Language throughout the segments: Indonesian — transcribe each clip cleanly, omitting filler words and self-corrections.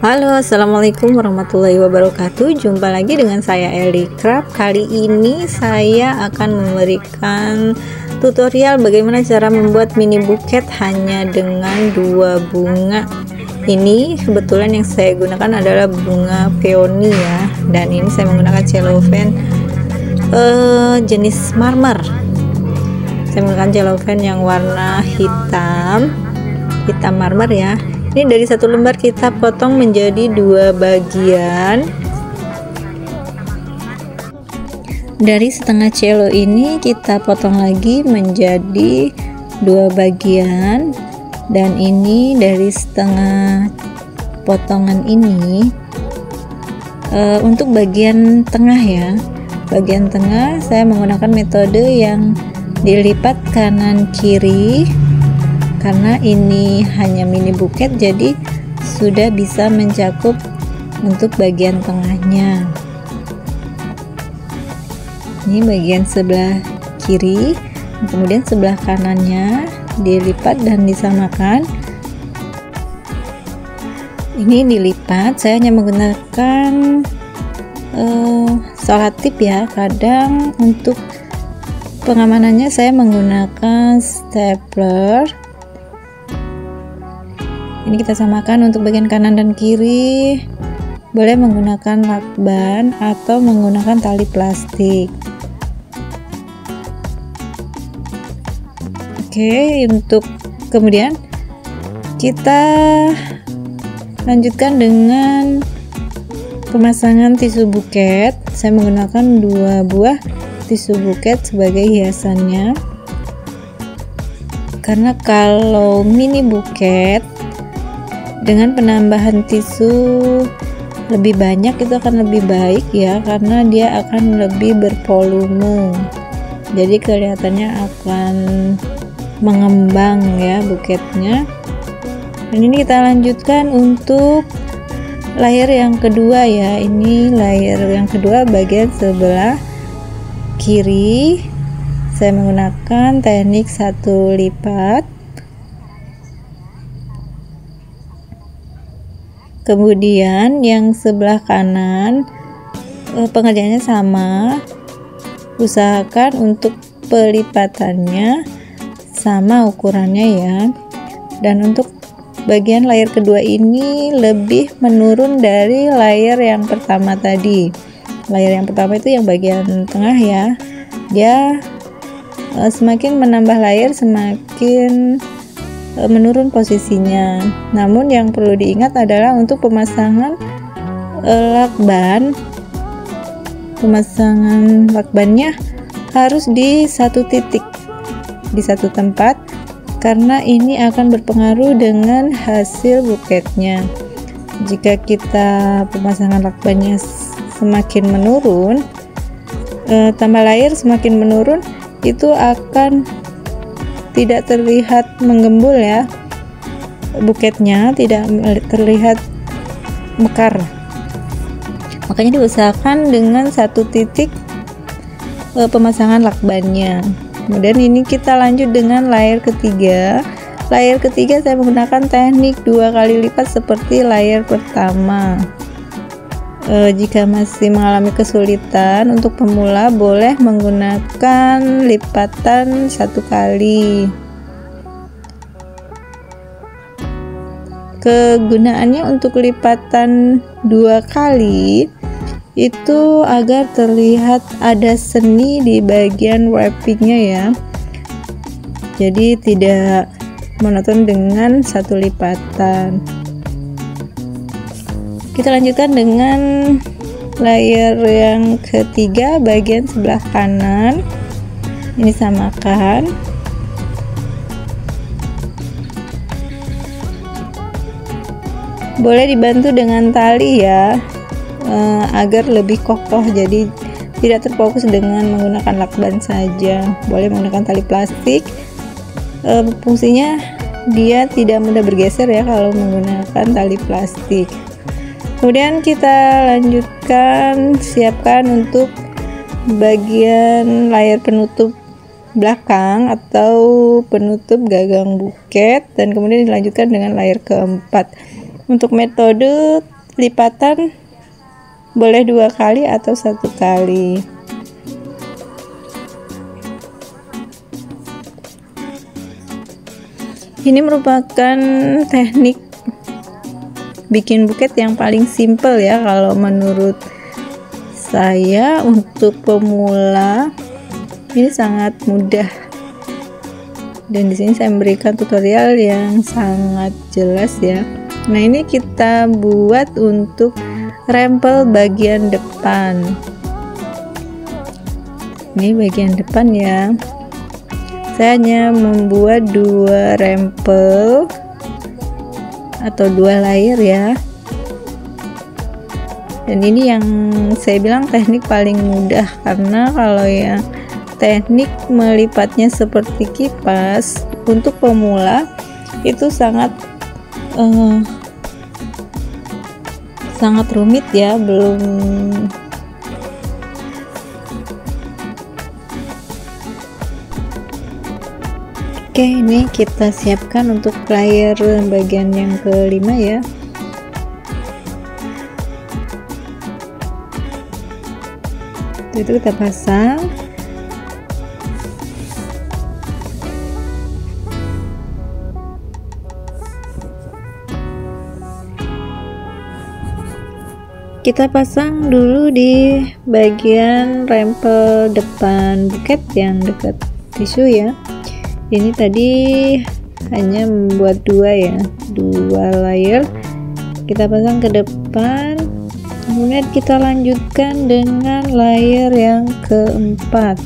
Halo, assalamualaikum warahmatullahi wabarakatuh. Jumpa lagi dengan saya Eli Craft. Kali ini saya akan memberikan tutorial bagaimana cara membuat mini buket hanya dengan 2 bunga. Ini kebetulan yang saya gunakan adalah bunga peony ya, dan ini saya menggunakan cellophane jenis marmer. Saya menggunakan cellophane yang warna hitam marmer ya. Ini dari satu lembar kita potong menjadi 2 bagian. Dari setengah cello ini kita potong lagi menjadi 2 bagian, dan ini dari setengah potongan ini untuk bagian tengah ya. Bagian tengah saya menggunakan metode yang dilipat kanan kiri. Karena ini hanya mini buket, jadi sudah bisa mencakup untuk bagian tengahnya. Ini bagian sebelah kiri, kemudian sebelah kanannya dilipat dan disamakan. Ini dilipat, saya hanya menggunakan selotip ya. Kadang untuk pengamanannya saya menggunakan stapler. Ini kita samakan untuk bagian kanan dan kiri. Boleh menggunakan lakban atau menggunakan tali plastik. Oke, untuk kemudian kita lanjutkan dengan pemasangan tisu buket. Saya menggunakan 2 buah tisu buket sebagai hiasannya. Karena kalau mini buket dengan penambahan tisu lebih banyak itu akan lebih baik ya, karena dia akan lebih bervolume, jadi kelihatannya akan mengembang ya buketnya. Dan ini kita lanjutkan untuk layer yang kedua ya. Ini layer yang kedua bagian sebelah kiri. Saya menggunakan teknik 1 lipat. Kemudian yang sebelah kanan pengerjaannya sama. Usahakan untuk pelipatannya sama ukurannya ya. Dan untuk bagian layer kedua ini lebih menurun dari layer yang pertama tadi. Layer yang pertama itu yang bagian tengah ya. Dia semakin menambah layer semakin menurun posisinya. Namun yang perlu diingat adalah untuk pemasangan lakban, pemasangan lakbannya harus di satu titik, di satu tempat, karena ini akan berpengaruh dengan hasil buketnya. Jika kita pemasangan lakbannya semakin menurun, tambah layer semakin menurun, itu akan tidak terlihat menggembul ya, buketnya tidak terlihat mekar. Makanya diusahakan dengan satu titik pemasangan lakbannya. Kemudian ini kita lanjut dengan layer ketiga. Layer ketiga saya menggunakan teknik 2 kali lipat seperti layer pertama. Jika masih mengalami kesulitan untuk pemula, boleh menggunakan lipatan 1 kali. Kegunaannya untuk lipatan 2 kali itu agar terlihat ada seni di bagian wrappingnya ya. Jadi tidak monoton dengan 1 lipatan. Kita lanjutkan dengan layer yang ketiga bagian sebelah kanan. Ini samakan. Boleh dibantu dengan tali ya, agar lebih kokoh, jadi tidak terfokus dengan menggunakan lakban saja. Boleh menggunakan tali plastik. Fungsinya dia tidak mudah bergeser ya kalau menggunakan tali plastik. Kemudian kita lanjutkan, siapkan untuk bagian layar penutup belakang atau penutup gagang buket, dan kemudian dilanjutkan dengan layer keempat. Untuk metode lipatan boleh 2 kali atau 1 kali. Ini merupakan teknik bikin buket yang paling simple ya kalau menurut saya. Untuk pemula ini sangat mudah, dan di sini saya memberikan tutorial yang sangat jelas ya. Nah, ini kita buat untuk rempel bagian depan. Ini bagian depan ya. Saya hanya membuat 2 rempel atau 2 layer ya. Dan ini yang saya bilang teknik paling mudah, karena kalau yang teknik melipatnya seperti kipas untuk pemula itu sangat rumit ya. Oke, ini kita siapkan untuk layer bagian yang kelima ya. Itu kita pasang. Kita pasang dulu di bagian rempel depan buket yang dekat tisu ya. Ini tadi hanya membuat 2 ya, 2 layer kita pasang ke depan. Kemudian kita lanjutkan dengan layer yang keempat.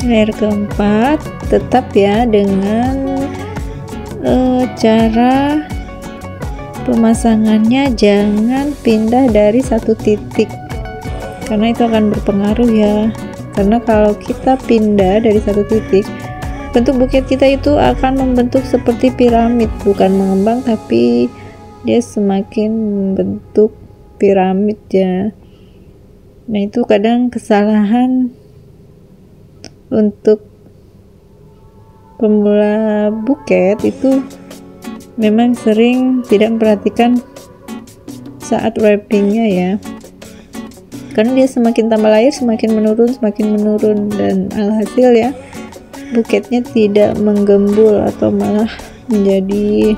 Layer keempat tetap ya dengan cara pemasangannya jangan pindah dari satu titik, karena itu akan berpengaruh ya. Karena kalau kita pindah dari satu titik, bentuk buket kita itu akan membentuk seperti piramid, bukan mengembang tapi dia semakin membentuk piramid ya. Nah, itu kadang kesalahan untuk pemula buket itu memang sering tidak memperhatikan saat wrappingnya ya, karena dia semakin tambah layer semakin menurun dan alhasil ya buketnya tidak menggembul atau malah menjadi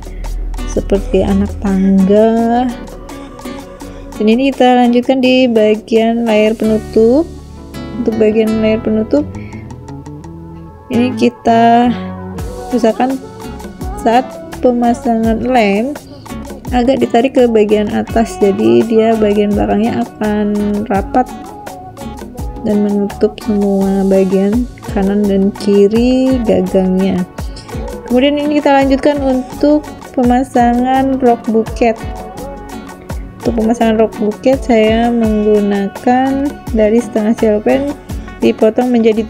seperti anak tangga. Dan ini kita lanjutkan di bagian layer penutup. Untuk bagian layer penutup ini kita usahakan saat pemasangan lem agak ditarik ke bagian atas, jadi dia bagian belakangnya akan rapat dan menutup semua bagian kanan dan kiri gagangnya. Kemudian ini kita lanjutkan untuk pemasangan rok buket. Untuk pemasangan rok buket saya menggunakan dari setengah cellophane dipotong menjadi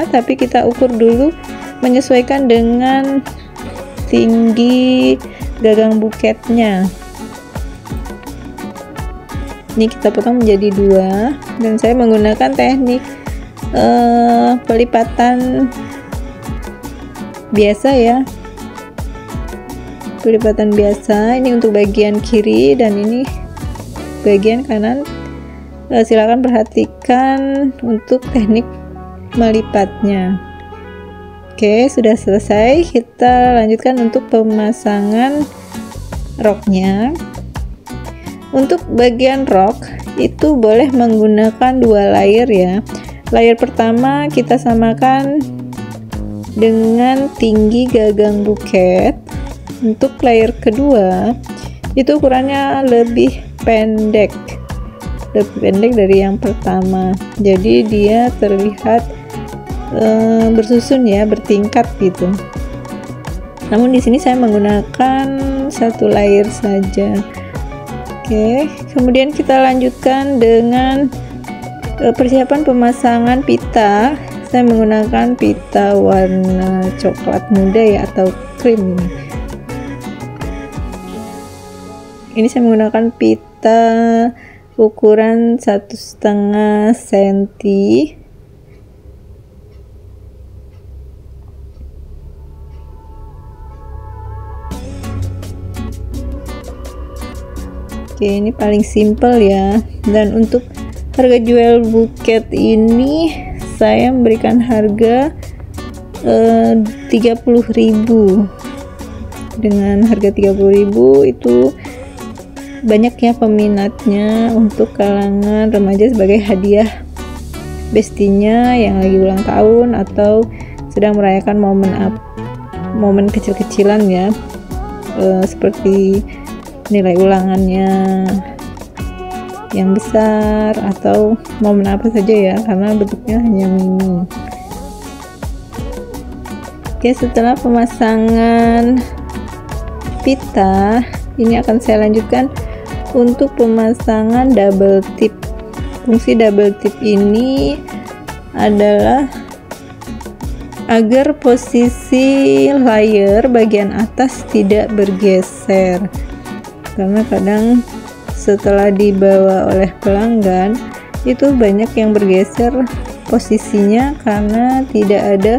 3, tapi kita ukur dulu menyesuaikan dengan tinggi gagang buketnya. Ini kita potong menjadi 2, dan saya menggunakan teknik pelipatan biasa ya, pelipatan biasa. Ini untuk bagian kiri dan ini bagian kanan. Silakan perhatikan untuk teknik melipatnya. Oke, sudah selesai. Kita lanjutkan untuk pemasangan roknya. Untuk bagian rok itu boleh menggunakan 2 layer ya. Layer pertama kita samakan dengan tinggi gagang buket. Untuk layer kedua itu ukurannya lebih pendek dari yang pertama, jadi dia terlihat bersusun ya, bertingkat gitu. Namun di sini saya menggunakan 1 layer saja. Oke, kemudian kita lanjutkan dengan persiapan pemasangan pita. Saya menggunakan pita warna coklat muda ya, atau krim. Ini saya menggunakan pita ukuran 1,5 cm. Oke, ini paling simple ya. Dan untuk harga jual buket ini saya memberikan harga 30.000. Dengan harga 30.000 itu banyak ya peminatnya untuk kalangan remaja sebagai hadiah bestinya yang lagi ulang tahun atau sedang merayakan momen kecil-kecilan ya, seperti nilai ulangannya yang besar atau momen apa saja ya, karena bentuknya hanya mini. Oke, setelah pemasangan pita, ini akan saya lanjutkan untuk pemasangan double tip. Fungsi double tip ini adalah agar posisi layer bagian atas tidak bergeser, karena kadang setelah dibawa oleh pelanggan itu banyak yang bergeser posisinya karena tidak ada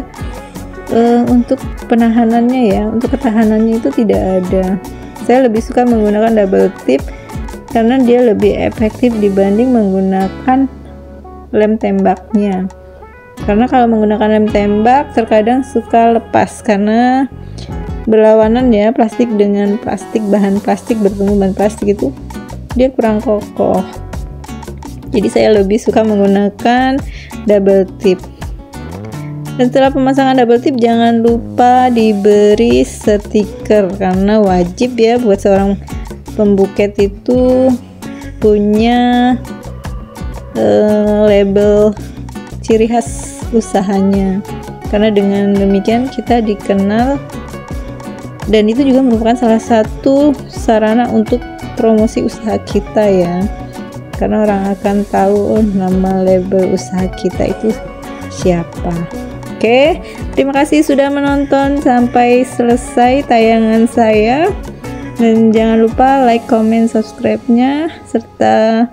untuk penahanannya ya, untuk ketahanannya itu tidak ada. Saya lebih suka menggunakan double tip karena dia lebih efektif dibanding menggunakan lem tembaknya, karena kalau menggunakan lem tembak terkadang suka lepas karena berlawanan ya, plastik dengan plastik, bahan plastik bertemu bahan plastik itu dia kurang kokoh. Jadi saya lebih suka menggunakan double tip. Dan setelah pemasangan double tip jangan lupa diberi stiker, karena wajib ya buat seorang pembuket itu punya label ciri khas usahanya, karena dengan demikian kita dikenal. Dan itu juga merupakan salah satu sarana untuk promosi usaha kita ya, karena orang akan tahu nama label usaha kita itu siapa. Oke, terima kasih sudah menonton sampai selesai tayangan saya, dan jangan lupa like, comment, subscribe-nya, serta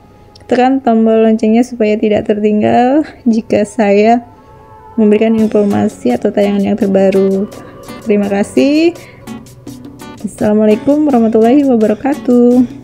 tekan tombol loncengnya supaya tidak tertinggal jika saya memberikan informasi atau tayangan yang terbaru. Terima kasih. Assalamualaikum warahmatullahi wabarakatuh.